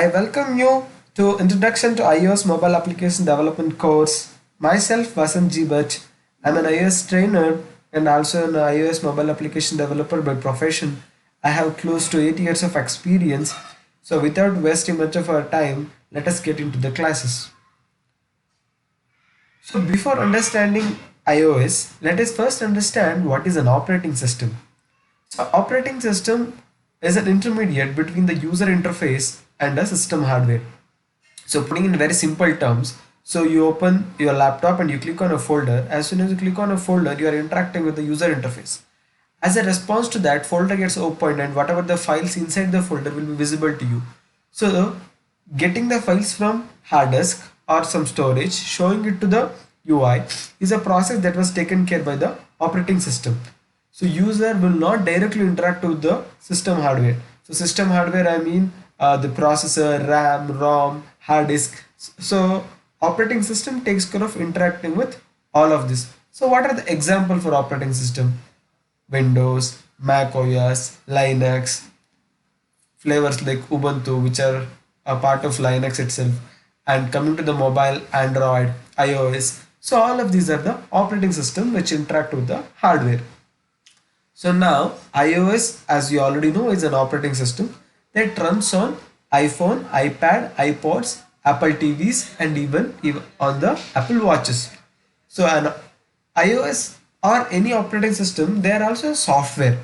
I welcome you to Introduction to iOS Mobile Application Development course. Myself, Vasant G. Bhatt. I'm an iOS trainer and also an iOS mobile application developer by profession. I have close to 8 years of experience. So without wasting much of our time, let us get into the classes. So before understanding iOS, let us first understand what is an operating system. So operating system is an intermediate between the user interface and the system hardware. So putting in very simple terms, so you open your laptop and you click on a folder. As soon as you click on a folder, you are interacting with the user interface. As a response to that, folder gets opened and whatever the files inside the folder will be visible to you. So getting the files from hard disk or some storage, showing it to the UI is a process that was taken care by the operating system. So user will not directly interact with the system hardware. So system hardware, I mean the processor, RAM, ROM, hard disk. So operating system takes care of interacting with all of this. So what are the example for operating system? Windows, Mac OS, Linux, flavors like Ubuntu, which are a part of Linux itself, and coming to the mobile, Android, iOS. So all of these are the operating system which interact with the hardware. So now iOS, as you already know, is an operating system that runs on iPhone, iPad, iPods, Apple TVs, and even on the Apple Watches. So an iOS or any operating system, they are also software.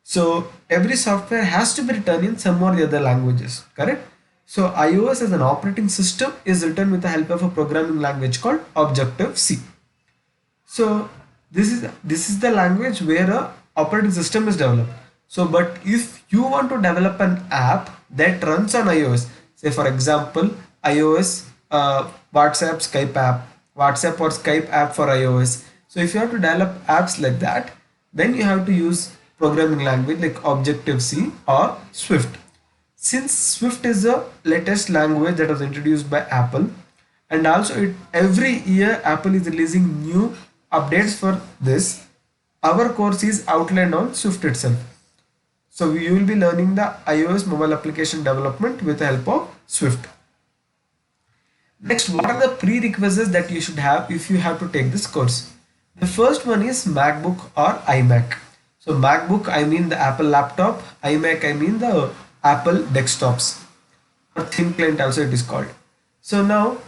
So every software has to be written in some or the other languages, correct? So iOS as an operating system is written with the help of a programming language called Objective-C. So this is the language where a operating system is developed. So but if you want to develop an app that runs on iOS, say for example iOS WhatsApp Skype app, WhatsApp or Skype app for iOS. So if you have to develop apps like that, then you have to use programming language like Objective-C or Swift. Since Swift is the latest language that was introduced by Apple, and also every year Apple is releasing new updates for this, our course is outlined on Swift itself. So we will be learning the iOS mobile application development with the help of Swift. Next, what are the prerequisites that you should have if you have to take this course? The first one is MacBook or iMac. So MacBook, I mean the Apple laptop, iMac, I mean the Apple desktops, or thin client also it is called. So now,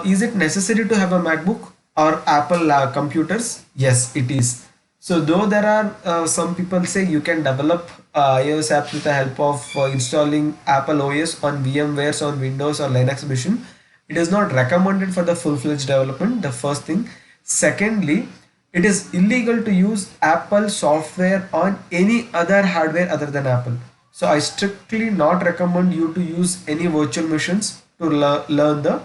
is it necessary to have a MacBook or Apple computers? Yes, it is. So though there are some people say you can develop iOS apps with the help of installing Apple OS on VMwares on Windows or Linux machine, it is not recommended for the full-fledged development, the first thing. Secondly, it is illegal to use Apple software on any other hardware other than Apple. So I strictly not recommend you to use any virtual machines to learn the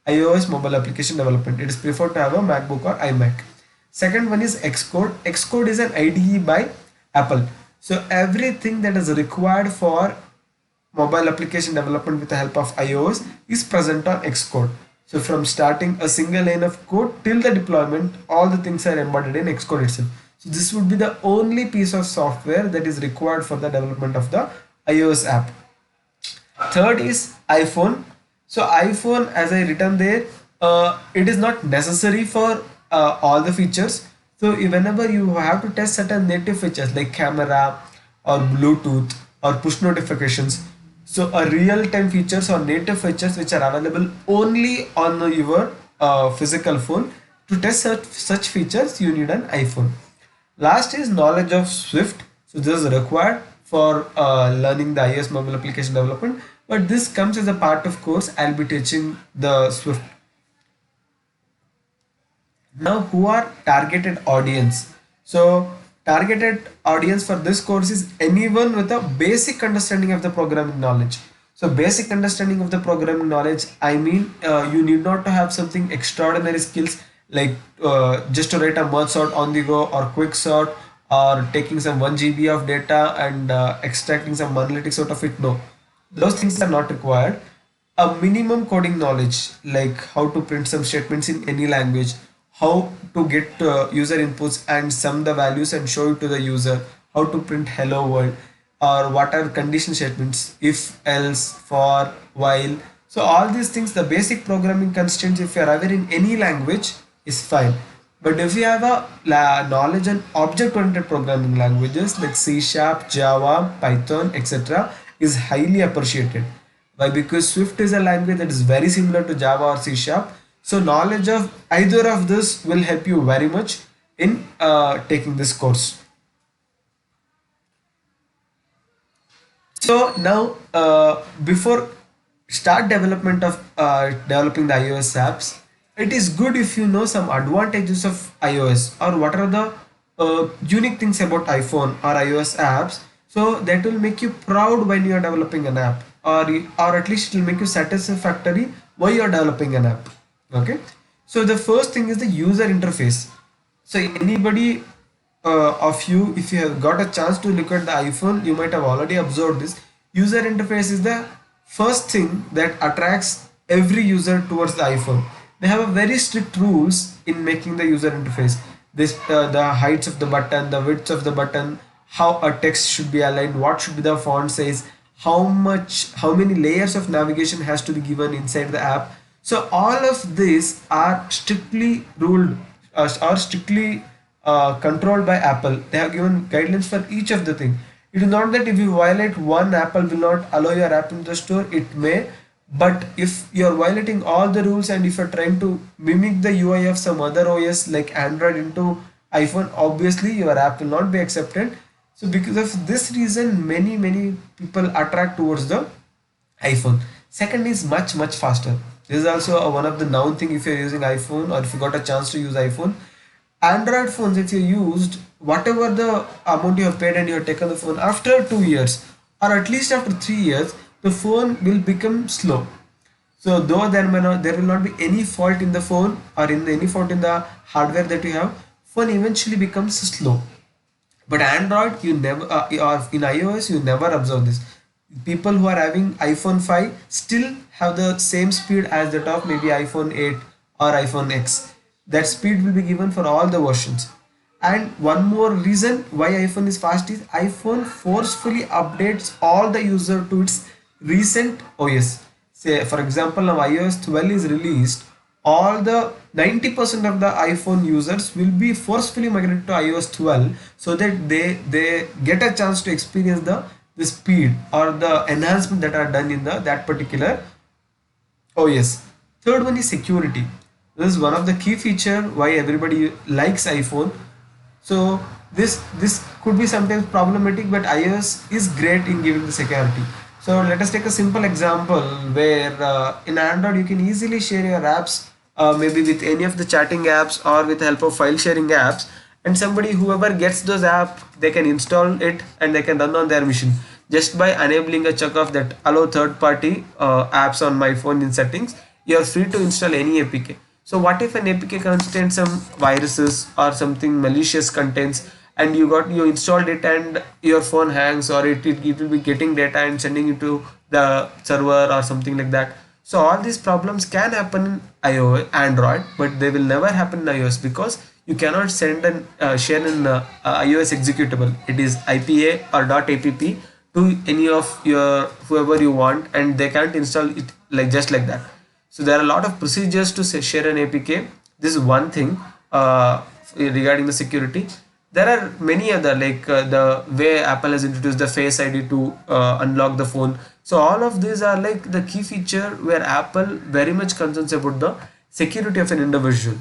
iOS mobile application development. It is preferred to have a MacBook or iMac. Second one is Xcode. Xcode is an IDE by Apple. So everything that is required for mobile application development with the help of iOS is present on Xcode. So from starting a single line of code till the deployment, all the things are embedded in Xcode itself. So this would be the only piece of software that is required for the development of the iOS app. Third is iPhone. So iPhone, as I written there, it is not necessary for all the features. So whenever you have to test certain native features like camera or Bluetooth or push notifications, so a real-time features or native features which are available only on your physical phone, to test such features you need an iPhone. Last is knowledge of Swift. So this is required for learning the iOS mobile application development, but this comes as a part of course. I'll be teaching the Swift. Now, who are targeted audience? So targeted audience for this course is anyone with a basic understanding of the programming knowledge. So basic understanding of the programming knowledge, I mean you need not to have something extraordinary skills like just to write a merge sort on the go or quick sort or taking some 1 GB of data and extracting some analytics out of it. No, those things are not required. A minimum coding knowledge like how to print some statements in any language, how to get user inputs and sum the values and show it to the user, how to print hello world. or what are condition statements, if, else, for, while. So all these things, the basic programming constraints, if you are aware in any language, is fine. But if you have a knowledge on object-oriented programming languages like C Sharp, Java, Python, etc., is highly appreciated. Why? Because Swift is a language that is very similar to Java or C Sharp. So knowledge of either of this will help you very much in taking this course. So now, before start development of developing the iOS apps, it is good if you know some advantages of iOS or what are the unique things about iPhone or iOS apps. So that will make you proud when you are developing an app, or at least it will make you satisfactory while you are developing an app. Okay. So the first thing is the user interface. So anybody of you, if you have got a chance to look at the iPhone, you might have already observed this. User interface is the first thing that attracts every user towards the iPhone. They have a very strict rules in making the user interface. This the heights of the button, the width of the button, how a text should be aligned, what should be the font size, how many layers of navigation has to be given inside the app. So all of these are strictly ruled, are strictly controlled by Apple. They have given guidelines for each of the thing. It is not that if you violate one, Apple will not allow your app in the store. It may, but if you are violating all the rules and if you are trying to mimic the UI of some other OS like Android into iPhone, obviously your app will not be accepted. So because of this reason, many people attract towards the iPhone. Second is much faster. This is also one of the noun thing if you're using iPhone or if you got a chance to use iPhone. Android phones, if you used whatever the amount you have paid and you have taken the phone, after 2 years or at least after 3 years, the phone will become slow. So though there will not be any fault in the phone or in any fault in the hardware that you have, phone eventually becomes slow. But Android, you never, or in iOS, you never observe this. People who are having iPhone 5 still have the same speed as that of maybe iPhone 8 or iPhone X. That speed will be given for all the versions. And one more reason why iPhone is fast is iPhone forcefully updates all the user to its recent OS. Say for example, now iOS 12 is released, all the 90% of the iPhone users will be forcefully migrated to iOS 12 so that they get a chance to experience the speed or the enhancement that are done in the that particular OS. Third one is security. This is one of the key feature why everybody likes iPhone. So this could be sometimes problematic, but iOS is great in giving the security. So let us take a simple example where in Android you can easily share your apps, maybe with any of the chatting apps or with the help of file sharing apps, and somebody whoever gets those app, they can install it and they can run on their machine just by enabling a check of that allow third party apps on my phone in settings. You are free to install any APK. So what if an APK contains some viruses or something malicious contents, and you installed it and your phone hangs, or it will be getting data and sending it to the server or something like that. So all these problems can happen in iOS, Android, but they will never happen in iOS because you cannot send and share an iOS executable. It is IPA or .app to any of your whoever you want, and they can't install it like just like that. So there are a lot of procedures to share an APK. This is one thing regarding the security. There are many other like the way Apple has introduced the Face ID to unlock the phone. So all of these are like the key feature where Apple very much concerns about the security of an individual.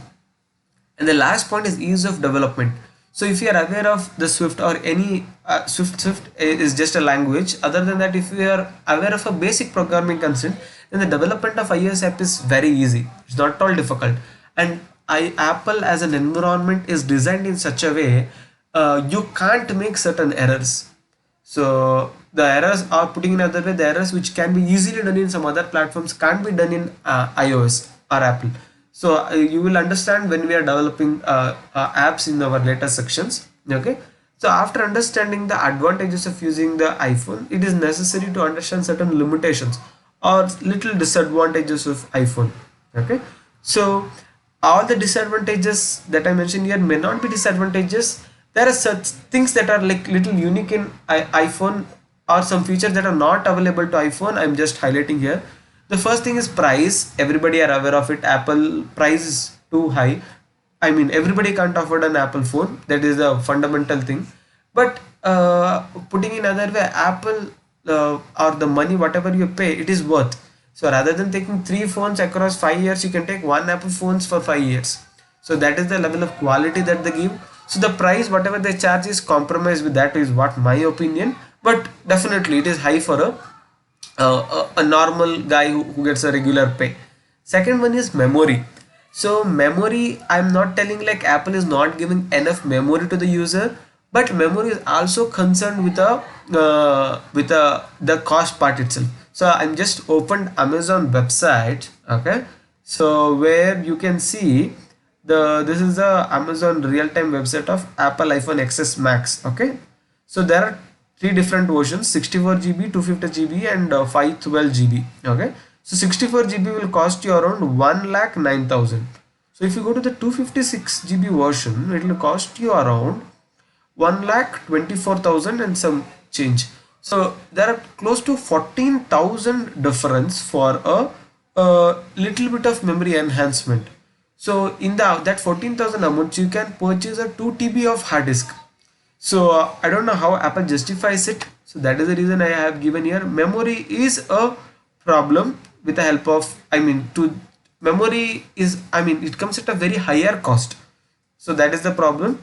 And the last point is ease of development. So if you are aware of the Swift or any Swift is just a language. Other than that, if you are aware of a basic programming concept, then the development of iOS app is very easy. It's not at all difficult. And Apple as an environment is designed in such a way you can't make certain errors. So the errors are putting in another way, the errors which can be easily done in some other platforms can't be done in iOS or Apple. So you will understand when we are developing apps in our later sections. Okay. So after understanding the advantages of using the iPhone, it is necessary to understand certain limitations or little disadvantages of iPhone. Okay. So all the disadvantages that I mentioned here may not be disadvantages. There are such things that are like little unique in iPhone or some features that are not available to iPhone, I'm just highlighting here. The first thing is price. Everybody are aware of it. Apple price is too high. I mean, everybody can't afford an Apple phone. That is a fundamental thing. But putting in other way, Apple or the money whatever you pay, it is worth. So rather than taking three phones across 5 years, you can take one Apple phones for 5 years. So that is the level of quality that they give. So the price whatever they charge is compromised with that, is what my opinion. But definitely it is high for a normal guy who gets a regular pay. Second one is memory. So memory, I'm not telling like Apple is not giving enough memory to the user, but memory is also concerned with the cost part itself. So I'm just opened Amazon website. Okay, so where you can see this is the Amazon real-time website of Apple iPhone XS Max. Okay, so there are three different versions: 64 GB, 250 GB, and 512 GB. Okay, so 64 GB will cost you around 1,09,000. So if you go to the 256 GB version, it will cost you around 1,24,000 and some change. So there are close to 14,000 difference for a little bit of memory enhancement. So in that 14,000 amount, you can purchase a 2 TB of hard disk. So I don't know how Apple justifies it. So that is the reason I have given here. Memory is a problem with the help of, I mean, to memory is, I mean, it comes at a very higher cost. So that is the problem.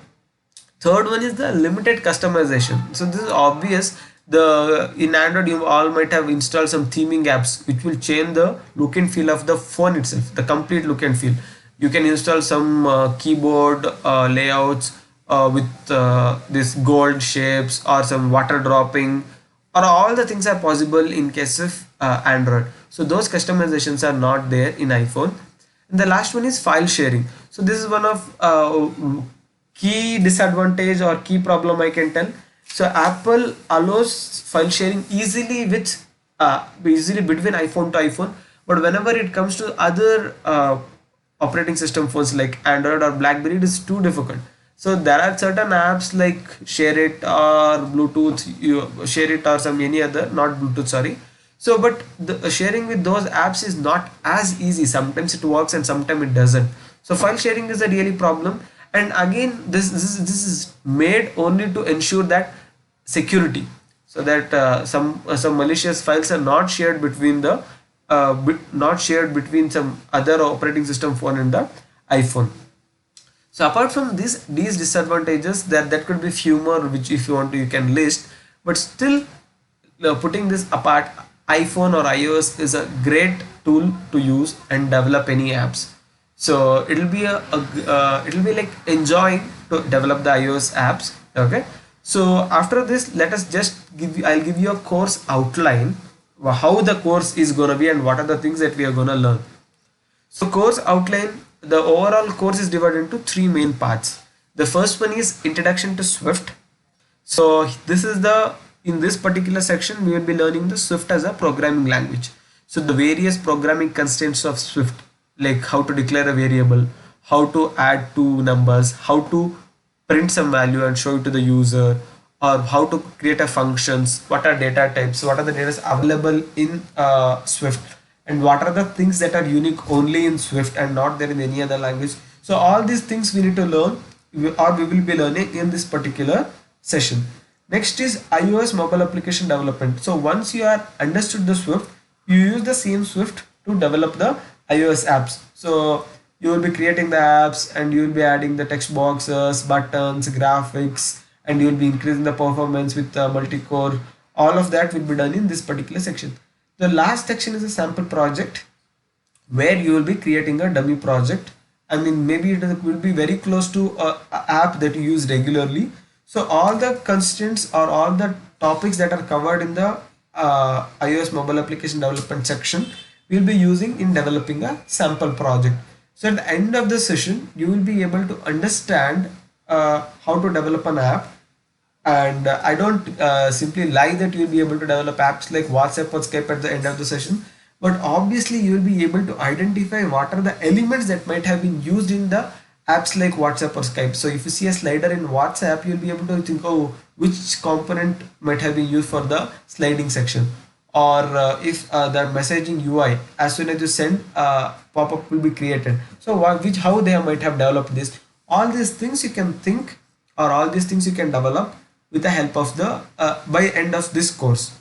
Third one is the limited customization. So this is obvious. The in Android you all might have installed some theming apps which will change the look and feel of the phone itself, the complete look and feel. You can install some keyboard layouts with this gold shapes or some water dropping, or all the things are possible in case of Android. So those customizations are not there in iPhone. And the last one is file sharing. So this is one of key disadvantage or key problem I can tell. So Apple allows file sharing easily with easily between iPhone to iPhone, but whenever it comes to other operating system phones like Android or BlackBerry, it is too difficult. So there are certain apps like Share It or Bluetooth, you Share It or some any other, not Bluetooth, sorry. So but the sharing with those apps is not as easy. Sometimes it works and sometimes it doesn't. So file sharing is a really problem. And again, this is made only to ensure that security, so that some malicious files are not shared between the not shared between some other operating system phone and the iPhone. So apart from these disadvantages, that could be few more which if you want to you can list, but still putting this apart, iPhone or iOS is a great tool to use and develop any apps. So it'll be it'll be like enjoying to develop the iOS apps. Okay, so after this, let us just I'll give you a course outline, how the course is gonna be and what are the things that we are gonna learn. So course outline, the overall course is divided into three main parts. The first one is introduction to Swift. So this is in this particular section we will be learning the Swift as a programming language. So the various programming constraints of Swift, like how to declare a variable, how to add two numbers, how to print some value and show it to the user, or how to create a functions, what are data types, what are the data available in Swift, and what are the things that are unique only in Swift and not there in any other language. So all these things we need to learn, or we will be learning in this particular session. Next is iOS mobile application development. So once you are understood the Swift, you use the same Swift to develop the iOS apps. So you will be creating the apps and you will be adding the text boxes, buttons, graphics, and you will be increasing the performance with multi-core. All of that will be done in this particular section. The last section is a sample project where you will be creating a dummy project. I mean, maybe it will be very close to a app that you use regularly. So all the constraints or all the topics that are covered in the iOS mobile application development section we'll be using in developing a sample project. So at the end of the session, you will be able to understand how to develop an app. And I don't simply lie that you'll be able to develop apps like WhatsApp or Skype at the end of the session, but obviously you will be able to identify what are the elements that might have been used in the apps like WhatsApp or Skype. So if you see a slider in WhatsApp, you'll be able to think, oh, which component might have been used for the sliding section. Or if the messaging UI, as soon as you send, pop-up will be created. So which how they might have developed this. All these things you can think, or all these things you can develop with the help of the by end of this course.